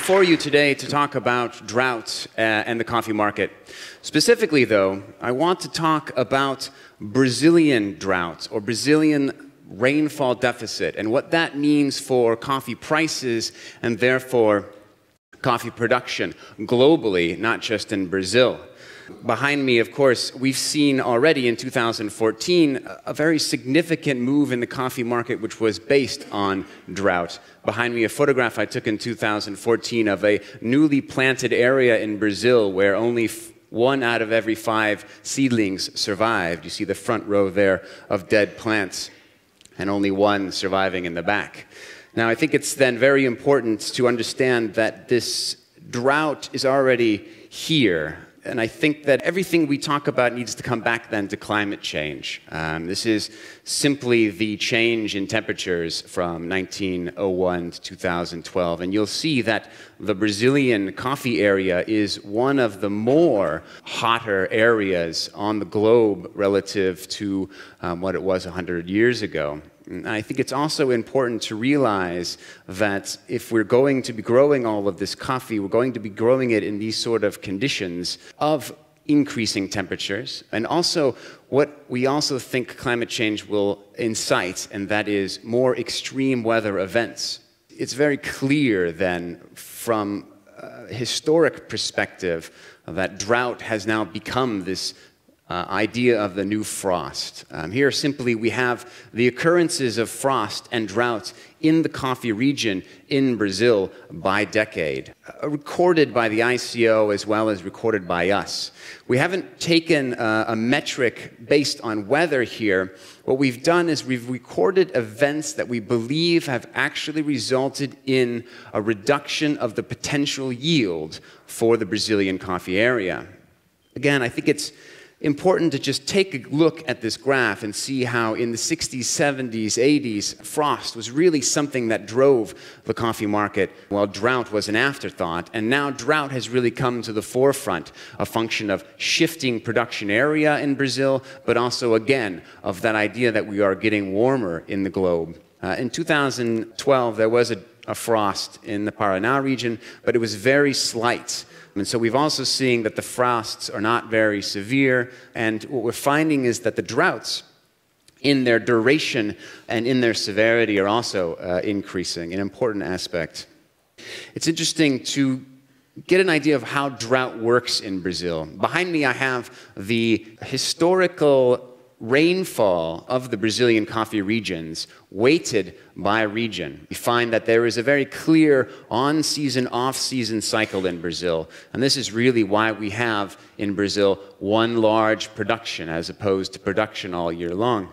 before you today to talk about drought and the coffee market. Specifically, though, I want to talk about Brazilian drought or Brazilian rainfall deficit and what that means for coffee prices and therefore coffee production globally, not just in Brazil. Behind me, of course, we've seen already in 2014 a very significant move in the coffee market which was based on drought. Behind me, a photograph I took in 2014 of a newly planted area in Brazil where only 1 out of every 5 seedlings survived. You see the front row there of dead plants and only 1 surviving in the back. Now, I think it's then very important to understand that this drought is already here. And I think that everything we talk about needs to come back then to climate change. This is simply the change in temperatures from 1901 to 2012. And you'll see that the Brazilian coffee area is one of the more hotter areas on the globe relative to what it was 100 years ago. And I think it's also important to realize that if we're going to be growing all of this coffee, we're going to be growing it in these sort of conditions of increasing temperatures, and also what we also think climate change will incite, and that is more extreme weather events. It's very clear then from a historic perspective that drought has now become this idea of the new frost. Here simply we have the occurrences of frost and drought in the coffee region in Brazil by decade, recorded by the ICO as well as recorded by us. We haven't taken a metric based on weather here. What we've done is we've recorded events that we believe have actually resulted in a reduction of the potential yield for the Brazilian coffee area. Again, I think it's important to just take a look at this graph and see how in the 60s, 70s, 80s, frost was really something that drove the coffee market, while drought was an afterthought. And now drought has really come to the forefront, a function of shifting production area in Brazil, but also, again, of that idea that we are getting warmer in the globe. In 2012, there was a frost in the Paraná region, but it was very slight. And so we've also seen that the frosts are not very severe, and what we're finding is that the droughts in their duration and in their severity are also increasing, an important aspect. It's interesting to get an idea of how drought works in Brazil. Behind me I have the historical rainfall of the Brazilian coffee regions, weighted by region. We find that there is a very clear on-season, off-season cycle in Brazil. And this is really why we have, in Brazil, one large production as opposed to production all year long.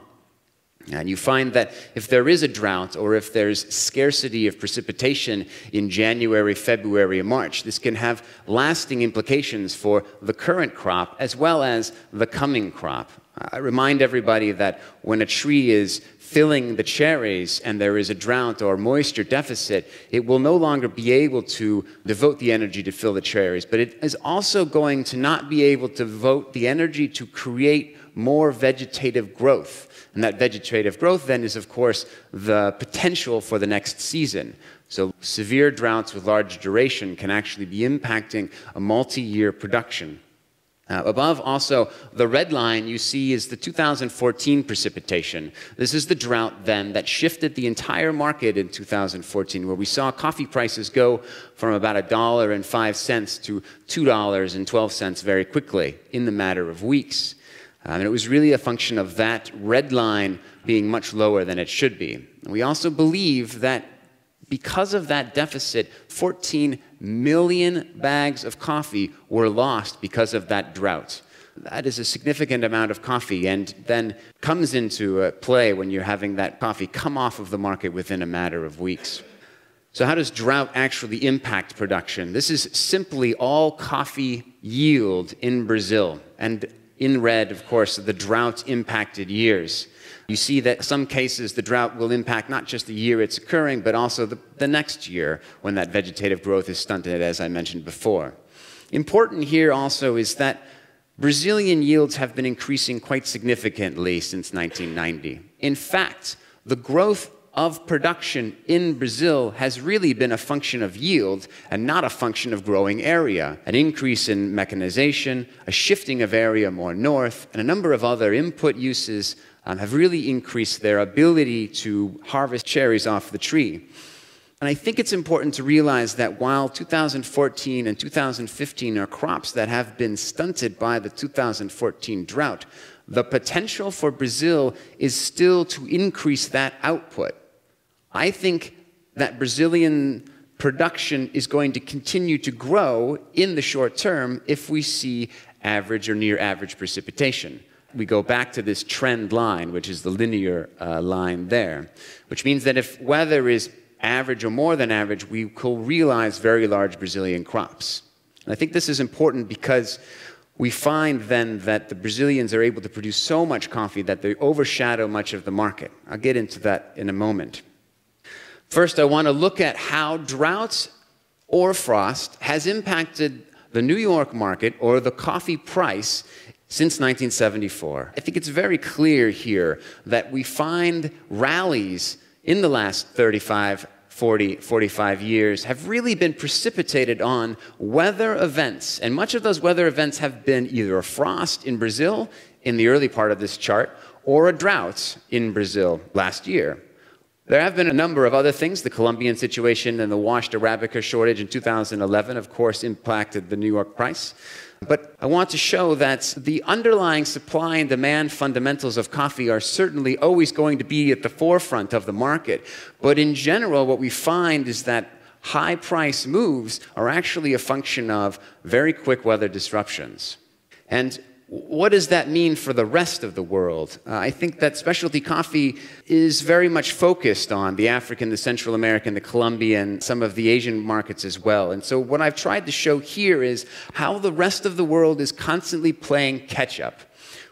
And you find that if there is a drought or if there's scarcity of precipitation in January, February, and March, this can have lasting implications for the current crop as well as the coming crop. I remind everybody that when a tree is filling the cherries and there is a drought or moisture deficit, it will no longer be able to devote the energy to fill the cherries, but it is also going to not be able to devote the energy to create more vegetative growth. And that vegetative growth then is, of course, the potential for the next season. So severe droughts with large duration can actually be impacting a multi-year production. Above also, the red line you see is the 2014 precipitation. This is the drought then that shifted the entire market in 2014, where we saw coffee prices go from about $1.05 to $2.12 very quickly in the matter of weeks. And it was really a function of that red line being much lower than it should be. We also believe that because of that deficit, 14 million bags of coffee were lost because of that drought. That is a significant amount of coffee, and then comes into play when you're having that coffee come off of the market within a matter of weeks. So how does drought actually impact production? This is simply all coffee yield in Brazil, and in red, of course, the drought-impacted years. You see that in some cases the drought will impact not just the year it's occurring, but also the next year when that vegetative growth is stunted, as I mentioned before. Important here also is that Brazilian yields have been increasing quite significantly since 1990. In fact, the growth of production in Brazil has really been a function of yield and not a function of growing area. An increase in mechanization, a shifting of area more north, and a number of other input uses have really increased their ability to harvest cherries off the tree. And I think it's important to realize that while 2014 and 2015 are crops that have been stunted by the 2014 drought, the potential for Brazil is still to increase that output. I think that Brazilian production is going to continue to grow in the short term if we see average or near average precipitation. We go back to this trend line, which is the linear line there, which means that if weather is average or more than average, we will realize very large Brazilian crops. And I think this is important because we find then that the Brazilians are able to produce so much coffee that they overshadow much of the market. I'll get into that in a moment. First, I want to look at how droughts or frost has impacted the New York market or the coffee price since 1974. I think it's very clear here that we find rallies in the last 35, 40, 45 years have really been precipitated on weather events. And much of those weather events have been either a frost in Brazil in the early part of this chart or a drought in Brazil last year. There have been a number of other things. The Colombian situation and the washed Arabica shortage in 2011, of course, impacted the New York price. But I want to show that the underlying supply and demand fundamentals of coffee are certainly always going to be at the forefront of the market. But in general, what we find is that high price moves are actually a function of very quick weather disruptions. And what does that mean for the rest of the world? I think that specialty coffee is very much focused on the African, the Central American, the Colombian, some of the Asian markets as well. And so what I've tried to show here is how the rest of the world is constantly playing catch up.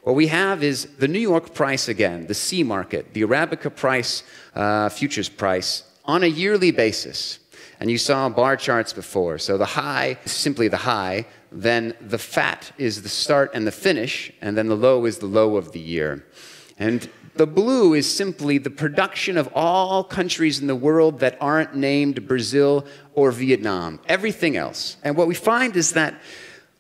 What we have is the New York price again, the C market, the Arabica price, futures price, on a yearly basis. And you saw bar charts before. So the high is simply the high, then the fat is the start and the finish, and then the low is the low of the year. And the blue is simply the production of all countries in the world that aren't named Brazil or Vietnam, everything else. And what we find is that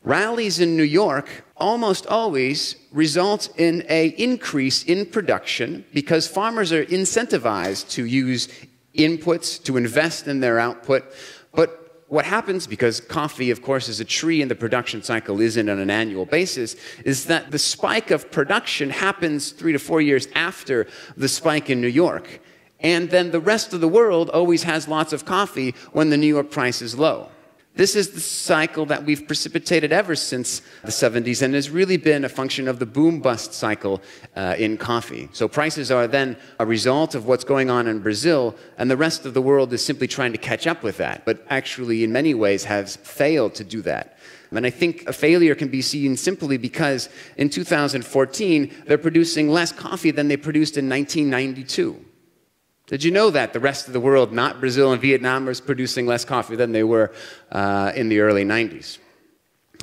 rallies in New York almost always result in an increase in production because farmers are incentivized to use inputs, to invest in their output. But what happens, because coffee, of course, is a tree and the production cycle isn't on an annual basis, is that the spike of production happens 3 to 4 years after the spike in New York. And then the rest of the world always has lots of coffee when the New York price is low. This is the cycle that we've precipitated ever since the 70s and has really been a function of the boom-bust cycle in coffee. So prices are then a result of what's going on in Brazil, and the rest of the world is simply trying to catch up with that, but actually in many ways has failed to do that. And I think a failure can be seen simply because in 2014, they're producing less coffee than they produced in 1992. Did you know that the rest of the world, not Brazil and Vietnam, was producing less coffee than they were in the early 90s?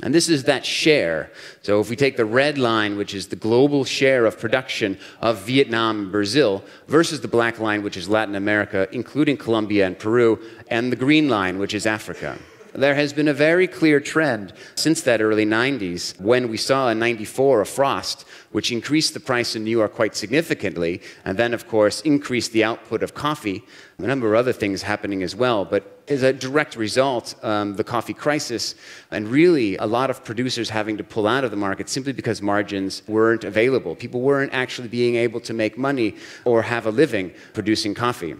And this is that share. So if we take the red line, which is the global share of production of Vietnam and Brazil, versus the black line, which is Latin America, including Colombia and Peru, and the green line, which is Africa. There has been a very clear trend since that early 90s when we saw in 94 a frost, which increased the price in New York quite significantly, and then, of course, increased the output of coffee. A number of other things happening as well, but as a direct result, the coffee crisis, and really a lot of producers having to pull out of the market simply because margins weren't available. People weren't actually being able to make money or have a living producing coffee.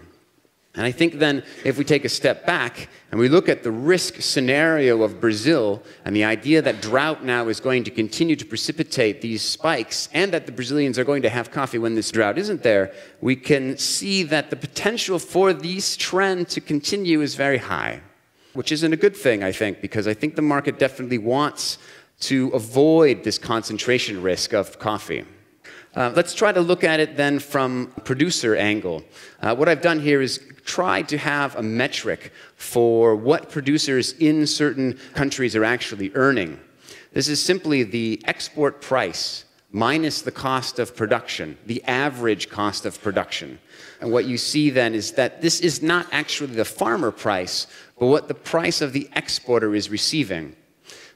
And I think then, if we take a step back and we look at the risk scenario of Brazil and the idea that drought now is going to continue to precipitate these spikes and that the Brazilians are going to have coffee when this drought isn't there, we can see that the potential for this trend to continue is very high, which isn't a good thing, I think, because I think the market definitely wants to avoid this concentration risk of coffee. Let's try to look at it then from a producer angle. What I've done here is tried to have a metric for what producers in certain countries are actually earning. This is simply the export price minus the cost of production, the average cost of production. And what you see then is that this is not actually the farmer price, but what the price of the exporter is receiving.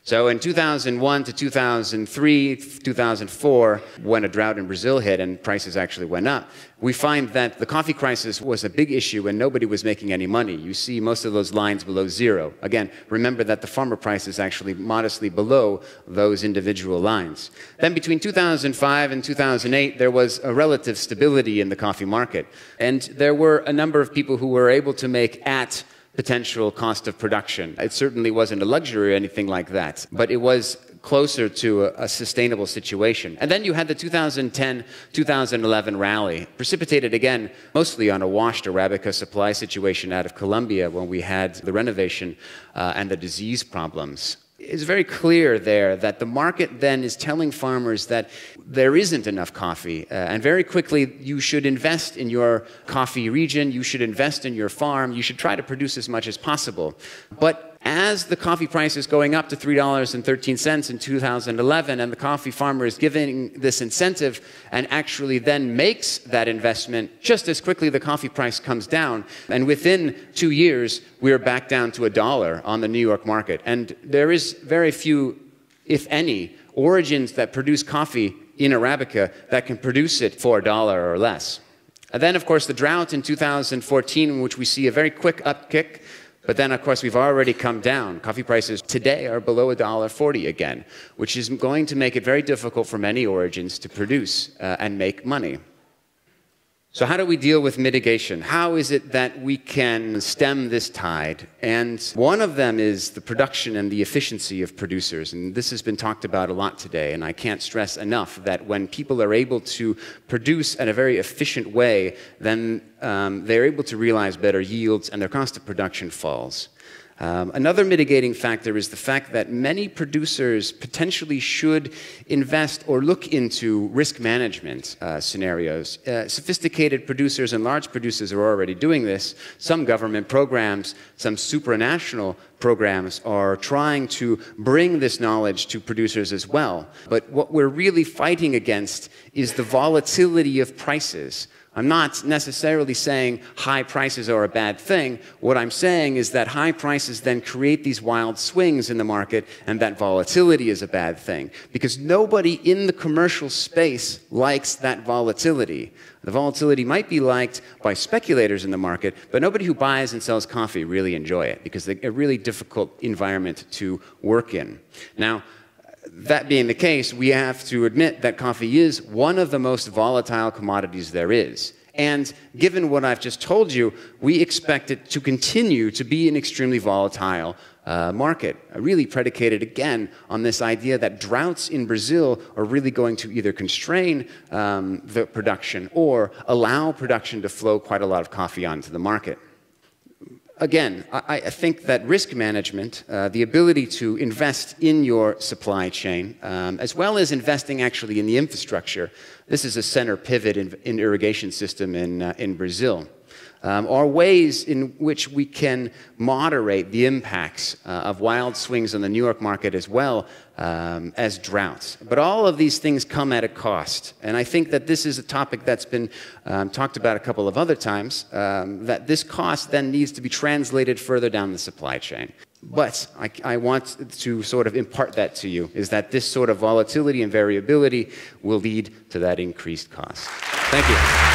So in 2001 to 2003, 2004, when a drought in Brazil hit and prices actually went up, we find that the coffee crisis was a big issue and nobody was making any money. You see most of those lines below zero. Again, remember that the farmer price is actually modestly below those individual lines. Then between 2005 and 2008, there was a relative stability in the coffee market. And there were a number of people who were able to make at potential cost of production. It certainly wasn't a luxury or anything like that, but it was closer to a sustainable situation. And then you had the 2010-2011 rally, precipitated again mostly on a washed Arabica supply situation out of Colombia when we had the renovation and the disease problems. It's very clear there that the market then is telling farmers that there isn't enough coffee, and very quickly you should invest in your coffee region, you should invest in your farm, you should try to produce as much as possible. But as the coffee price is going up to $3.13 in 2011, and the coffee farmer is giving this incentive and actually then makes that investment, just as quickly the coffee price comes down. And within 2 years, we're back down to $1 on the New York market. And there is very few, if any, origins that produce coffee in Arabica that can produce it for $1 or less. And then, of course, the drought in 2014, in which we see a very quick upkick. But then, of course, we've already come down. Coffee prices today are below $1.40 again, which is going to make it very difficult for many origins to produce and make money. So how do we deal with mitigation? How is it that we can stem this tide? And one of them is the production and the efficiency of producers. And this has been talked about a lot today. And I can't stress enough that when people are able to produce in a very efficient way, then they're able to realize better yields and their cost of production falls. Another mitigating factor is the fact that many producers potentially should invest or look into risk management scenarios. Sophisticated producers and large producers are already doing this. Some government programs, some supranational programs are trying to bring this knowledge to producers as well. But what we're really fighting against is the volatility of prices. I'm not necessarily saying high prices are a bad thing. What I'm saying is that high prices then create these wild swings in the market, and that volatility is a bad thing. Because nobody in the commercial space likes that volatility. The volatility might be liked by speculators in the market, but nobody who buys and sells coffee really enjoy it, because it's a really difficult environment to work in. Now, that being the case, we have to admit that coffee is one of the most volatile commodities there is. And given what I've just told you, we expect it to continue to be an extremely volatile market, really predicated again on this idea that droughts in Brazil are really going to either constrain the production or allow production to flow quite a lot of coffee onto the market. Again, I think that risk management, the ability to invest in your supply chain, as well as investing actually in the infrastructure, this is a center pivot in irrigation system in Brazil, are ways in which we can moderate the impacts of wild swings on the New York market as well as droughts. But all of these things come at a cost. And I think that this is a topic that's been talked about a couple of other times, that this cost then needs to be translated further down the supply chain. But I want to sort of impart that to you, is that this sort of volatility and variability will lead to that increased cost. Thank you.